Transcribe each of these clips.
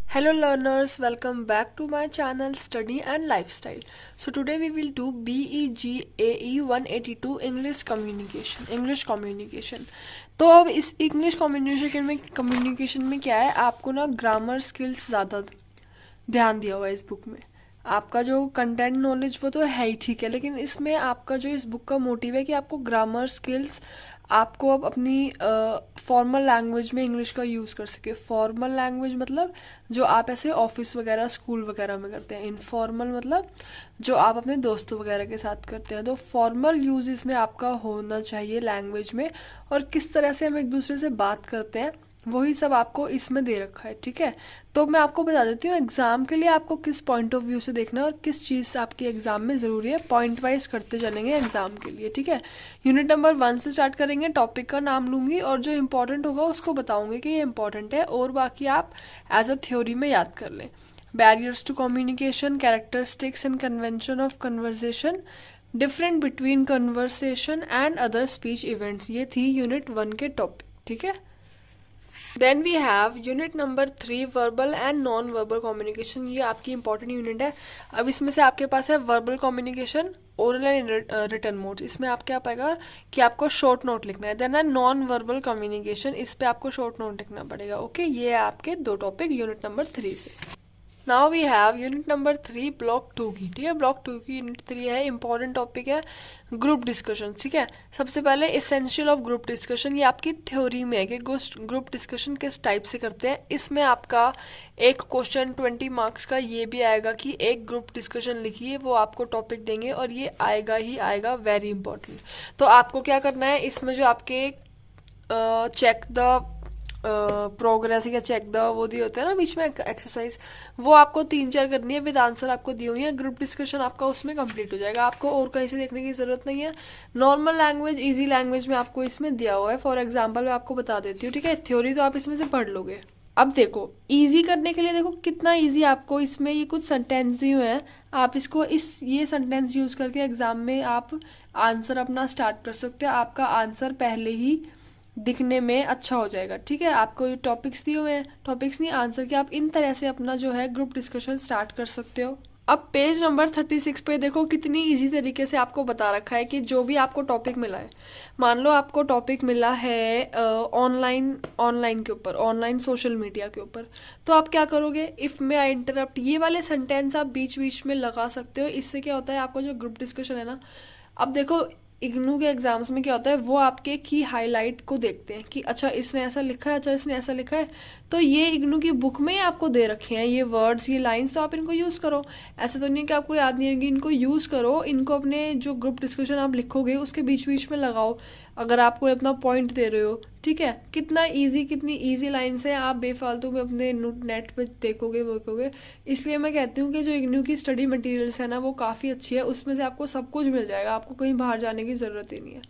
Hello learners, welcome back to my channel Study and Lifestyle. So today we will do BEGAE 182 English Communication. तो अब इस English communication में क्या है, आपको ना ग्रामर स्किल्स ज़्यादा ध्यान दिया हुआ है इस बुक में। आपका जो कंटेंट नॉलेज वो तो है ही ठीक है, लेकिन इसमें आपका जो इस बुक का मोटिव है कि आपको ग्रामर स्किल्स, आपको अब अपनी फॉर्मल लैंग्वेज में इंग्लिश का यूज़ कर सके। फॉर्मल लैंग्वेज मतलब जो आप ऐसे ऑफिस वगैरह स्कूल वगैरह में करते हैं। इनफॉर्मल मतलब जो आप अपने दोस्तों वगैरह के साथ करते हैं। तो फॉर्मल यूज़ इसमें आपका होना चाहिए लैंग्वेज में, और किस तरह से हम एक दूसरे से बात करते हैं वही सब आपको इसमें दे रखा है, ठीक है। तो मैं आपको बता देती हूँ एग्जाम के लिए आपको किस पॉइंट ऑफ व्यू से देखना है और किस चीज़ आपकी एग्जाम में ज़रूरी है। पॉइंट वाइज करते चलेंगे एग्जाम के लिए, ठीक है। यूनिट नंबर 1 से स्टार्ट करेंगे। टॉपिक का नाम लूंगी और जो इंपॉर्टेंट होगा उसको बताऊंगी कि ये इंपॉर्टेंट है, और बाकी आप एज अ थ्योरी में याद कर लें। Barriers to communication, characteristics and convention of conversation, different between conversation and other speech events, ये थी यूनिट 1 के टॉपिक, ठीक है। Then we have unit number 3 verbal and non verbal communication. ये आपकी इंपॉर्टेंट यूनिट है। अब इसमें से आपके पास है verbal communication, oral and written modes. इसमें आप क्या पाएगा कि आपको शॉर्ट नोट लिखना है। देन है नॉन वर्बल कम्युनिकेशन, इस पे आपको शॉर्ट नोट लिखना पड़ेगा। ओके, ये है आपके 2 टॉपिक यूनिट नंबर 3 से। Now we have unit number 3 block 2 की, ठीक है। ब्लॉक 2 की यूनिट 3 है, इंपॉर्टेंट टॉपिक है ग्रुप डिस्कशन, ठीक है। सबसे पहले एसेंशियल ऑफ ग्रुप डिस्कशन, ये आपकी थ्योरी में है कि ग्रुप डिस्कशन किस टाइप से करते हैं। इसमें आपका एक क्वेश्चन 20 मार्क्स का ये भी आएगा कि एक ग्रुप डिस्कशन लिखिए, वो आपको टॉपिक देंगे और ये आएगा ही आएगा, वेरी इंपॉर्टेंट। तो आपको क्या करना है, इसमें जो आपके चेक द प्रोग्रेस या चेक द वो दिए होते हैं ना बीच में एक्सरसाइज, वो आपको 3-4 करनी है, विद आंसर आपको दी हुई है। ग्रुप डिस्कशन आपका उसमें कंप्लीट हो जाएगा, आपको और कहीं से देखने की जरूरत नहीं है। नॉर्मल लैंग्वेज, इजी लैंग्वेज में आपको इसमें दिया हुआ है। फॉर एग्जाम्पल मैं आपको बता देती हूँ, ठीक है। थ्योरी तो आप इसमें से पढ़ लोगे। अब देखो इजी करने के लिए, देखो कितना इजी आपको इसमें ये कुछ सेंटेंस दिए हुए हैं। आप इसको ये सेंटेंस यूज करके एग्जाम में आप आंसर अपना स्टार्ट कर सकते हो। आपका आंसर पहले ही दिखने में अच्छा हो जाएगा, ठीक है। आपको टॉपिक्स दिए हुए हैं, टॉपिक्स नहीं आंसर के, आप इन तरह से अपना जो है ग्रुप डिस्कशन स्टार्ट कर सकते हो। अब पेज नंबर 36 पे देखो कितनी इजी तरीके से आपको बता रखा है कि जो भी आपको टॉपिक मिला है, मान लो आपको टॉपिक मिला है ऑनलाइन के ऊपर, ऑनलाइन सोशल मीडिया के ऊपर, तो आप क्या करोगे, इफ मे आई इंटरप्ट, ये वाले सेंटेंस आप बीच बीच में लगा सकते हो। इससे क्या होता है, आपको जो ग्रुप डिस्कशन है ना, अब देखो इग्नू के एग्जाम्स में क्या होता है, वो आपके की हाईलाइट को देखते हैं कि अच्छा इसने ऐसा लिखा है, अच्छा इसने ऐसा लिखा है, तो ये इग्नू की बुक में आपको दे रखे हैं ये वर्ड्स, ये लाइंस, तो आप इनको यूज़ करो। ऐसा तो नहीं कि आपको याद नहीं होगी, इनको यूज़ करो। इनको अपने जो ग्रुप डिस्कशन आप लिखोगे उसके बीच बीच में लगाओ, अगर आप कोई अपना पॉइंट दे रहे हो, ठीक है। कितना ईजी, कितनी ईजी लाइन्स है, आप बेफालतू में अपने नेट पे देखोगे वो देखोगे। इसलिए मैं कहती हूँ कि जो इग्नू की स्टडी मटेरियल्स है ना, वो काफ़ी अच्छी है, उसमें से आपको सब कुछ मिल जाएगा, आपको कहीं बाहर जाने की ज़रूरत ही नहीं है।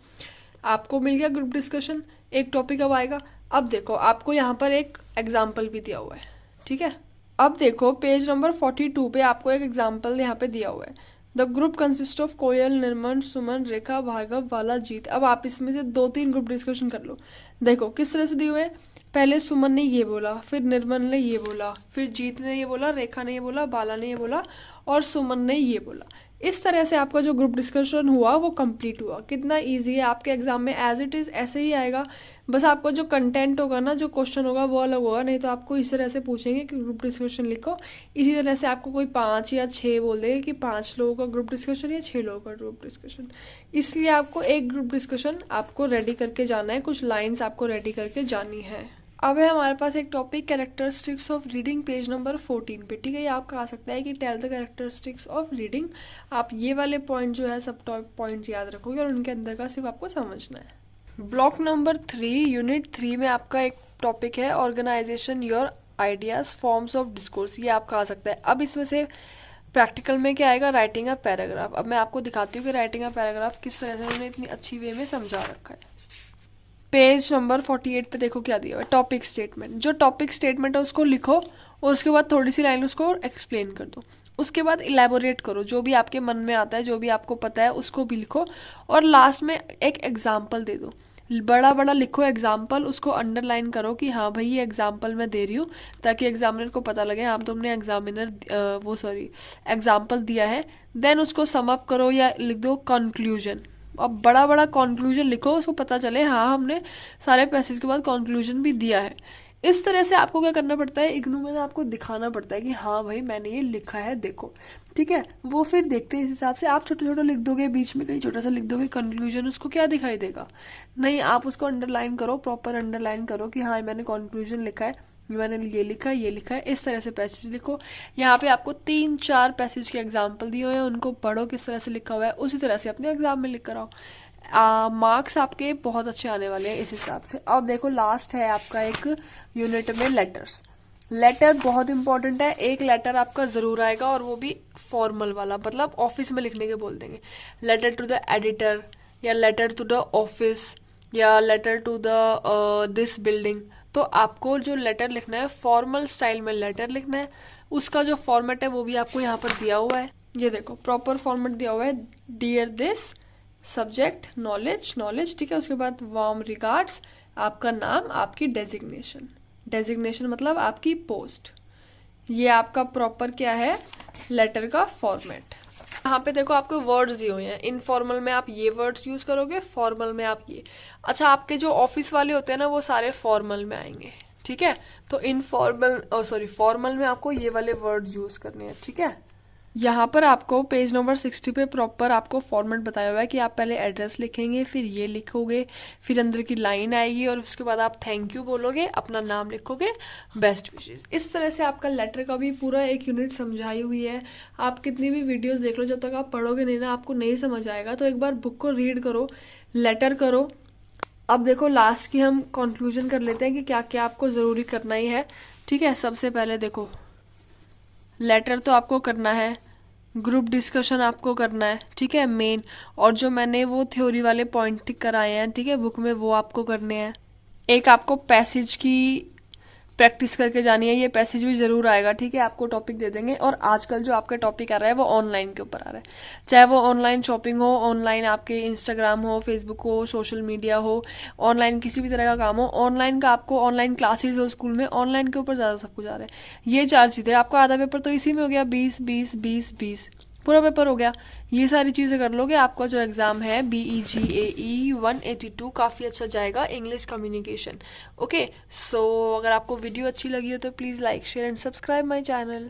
आपको मिल गया ग्रुप डिस्कशन, एक टॉपिक अब आएगा। अब देखो आपको यहाँ पर एक एग्जाम्पल भी दिया हुआ है, ठीक है। अब देखो पेज नंबर 42 पे आपको एक एग्जाम्पल यहाँ पे दिया हुआ है। The group consist of coil, निर्मल, सुमन, रेखा, भार्गव, वाला, जीत। अब आप इसमें से 2-3 ग्रुप डिस्कशन कर लो। देखो किस तरह से दिए हुए हैं, पहले सुमन ने ये बोला, फिर निर्मल ने ये बोला, फिर जीत ने ये बोला, रेखा ने ये बोला, बाला ने ये बोला, और सुमन ने ये बोला। इस तरह से आपका जो ग्रुप डिस्कशन हुआ वो कंप्लीट हुआ। कितना इजी है, आपके एग्जाम में एज इट इज ऐसे ही आएगा, बस आपको जो कंटेंट होगा ना, जो क्वेश्चन होगा वो अलग होगा। नहीं तो आपको इस तरह से पूछेंगे कि ग्रुप डिस्कशन लिखो, इसी तरह से आपको कोई 5 या 6 बोल देगा कि 5 लोगों का ग्रुप डिस्कशन या 6 लोगों का ग्रुप डिस्कशन। इसलिए आपको एक ग्रुप डिस्कशन आपको रेडी करके जाना है, कुछ लाइन्स आपको रेडी करके जानी है। अब है हमारे पास एक topic characteristics of reading, page number 14 पे, ठीक है। ये आपका आ सकता है कि tell the characteristics of reading. आप ये वाले पॉइंट जो है सब टॉप पॉइंट्स याद रखोगे और उनके अंदर का सिर्फ आपको समझना है। ब्लॉक नंबर 3 यूनिट 3 में आपका एक टॉपिक है organisation your ideas, forms of discourse. ये आपका आ सकता है। अब इसमें से प्रैक्टिकल में क्या आएगा, राइटिंग अ पैराग्राफ। अब मैं आपको दिखाती हूँ कि राइटिंग अ पैराग्राफ किस तरह से उन्होंने इतनी अच्छी वे में समझा रखा है। पेज नंबर 48 पे देखो क्या दिया हुआ है, टॉपिक स्टेटमेंट। जो टॉपिक स्टेटमेंट है उसको लिखो और उसके बाद थोड़ी सी लाइन उसको एक्सप्लेन कर दो। उसके बाद इलेबोरेट करो, जो भी आपके मन में आता है, जो भी आपको पता है उसको भी लिखो, और लास्ट में एक एग्जाम्पल दे दो। बड़ा बड़ा लिखो एग्जाम्पल, उसको अंडरलाइन करो कि हाँ भाई ये एग्जाम्पल मैं दे रही हूँ, ताकि एग्जामिनर को पता लगे हाँ तुमने एग्जाम्पल दिया है। देन उसको सम अप करो या लिख दो कंक्लूजन। अब बड़ा बड़ा कंक्लूजन लिखो, उसको पता चले हाँ हमने सारे पैसेज के बाद कंक्लूजन भी दिया है। इस तरह से आपको क्या करना पड़ता है, इग्नू में आपको दिखाना पड़ता है कि हाँ भाई मैंने ये लिखा है देखो, ठीक है। वो फिर देखते हैं इस हिसाब से। आप छोटा छोटा लिख दोगे, बीच में कहीं छोटा सा लिख दोगे कंक्लूजन, उसको क्या दिखाई देगा। नहीं, आप उसको अंडरलाइन करो, प्रॉपर अंडरलाइन करो कि हाँ मैंने कंक्लूजन लिखा है, मैंने ये लिखा है, ये लिखा है। इस तरह से पैसेज लिखो। यहाँ पे आपको 3-4 पैसेज के एग्जाम्पल दिए हुए हैं, उनको पढ़ो किस तरह से लिखा हुआ है, उसी तरह से अपने एग्जाम में लिख कर आओ। मार्क्स आपके बहुत अच्छे आने वाले हैं इस हिसाब से। अब देखो लास्ट है आपका एक यूनिट में लेटर्स। लेटर बहुत इंपॉर्टेंट है। एक लेटर आपका जरूर आएगा और वो भी फॉर्मल वाला, मतलब ऑफिस में लिखने के बोल देंगे। लेटर टू द एडिटर, या लेटर टू द ऑफिस, या letter to the this building. तो आपको जो लेटर लिखना है फॉर्मल स्टाइल में लेटर लिखना है। उसका जो फॉर्मेट है वो भी आपको यहाँ पर दिया हुआ है। ये देखो प्रॉपर फॉर्मेट दिया हुआ है। डियर दिस, सब्जेक्ट नॉलेज, ठीक है। उसके बाद वार्म रिगार्ड्स, आपका नाम, आपकी डेजिग्नेशन मतलब आपकी पोस्ट। ये आपका प्रॉपर क्या है, लेटर का फॉर्मेट। यहाँ पे देखो आपको वर्ड्स दिए हुए हैं। इनफॉर्मल में आप ये वर्ड्स यूज करोगे, फॉर्मल में आप ये। अच्छा, आपके जो ऑफिस वाले होते हैं ना वो सारे फॉर्मल में आएंगे, ठीक है। तो फॉर्मल में आपको ये वाले वर्ड्स यूज करने हैं, ठीक है। यहाँ पर आपको पेज नंबर 60 पे प्रॉपर आपको फॉर्मेट बताया हुआ है कि आप पहले एड्रेस लिखेंगे, फिर ये लिखोगे, फिर अंदर की लाइन आएगी और उसके बाद आप थैंक यू बोलोगे, अपना नाम लिखोगे, बेस्ट विशेस। इस तरह से आपका लेटर का भी पूरा एक यूनिट समझाई हुई है। आप कितनी भी वीडियोस देख लो, जब तक आप पढ़ोगे नहीं ना आपको नहीं समझ आएगा। तो एक बार बुक को रीड करो, लेटर करो। अब देखो लास्ट की हम कंक्लूजन कर लेते हैं कि क्या क्या आपको ज़रूरी करना ही है, ठीक है। सबसे पहले देखो लेटर तो आपको करना है, ग्रुप डिस्कशन आपको करना है, ठीक है, मेन। और जो मैंने वो थ्योरी वाले पॉइंट टिक कराए हैं, ठीक है, बुक में, वो आपको करने हैं। एक आपको पैसेज की प्रैक्टिस करके जानी है। ये पैसेज भी जरूर आएगा, ठीक है, आपको टॉपिक दे देंगे। और आजकल जो आपका टॉपिक आ रहा है वो ऑनलाइन के ऊपर आ रहा है, चाहे वो ऑनलाइन शॉपिंग हो, ऑनलाइन आपके इंस्टाग्राम हो, फेसबुक हो, सोशल मीडिया हो, ऑनलाइन किसी भी तरह का काम हो, ऑनलाइन का आपको ऑनलाइन क्लासेज हो स्कूल में, ऑनलाइन के ऊपर ज़्यादा सब कुछ आ रहा है। ये 4 चीज़ें, आपका आधा पेपर तो इसी में हो गया, 20-20-20-20 पूरा पेपर हो गया। ये सारी चीज़ें कर लोगे, आपका जो एग्ज़ाम है BEGAE 182 काफ़ी अच्छा जाएगा, इंग्लिश कम्युनिकेशन। ओके, सो अगर आपको वीडियो अच्छी लगी हो तो please like, share and subscribe my channel.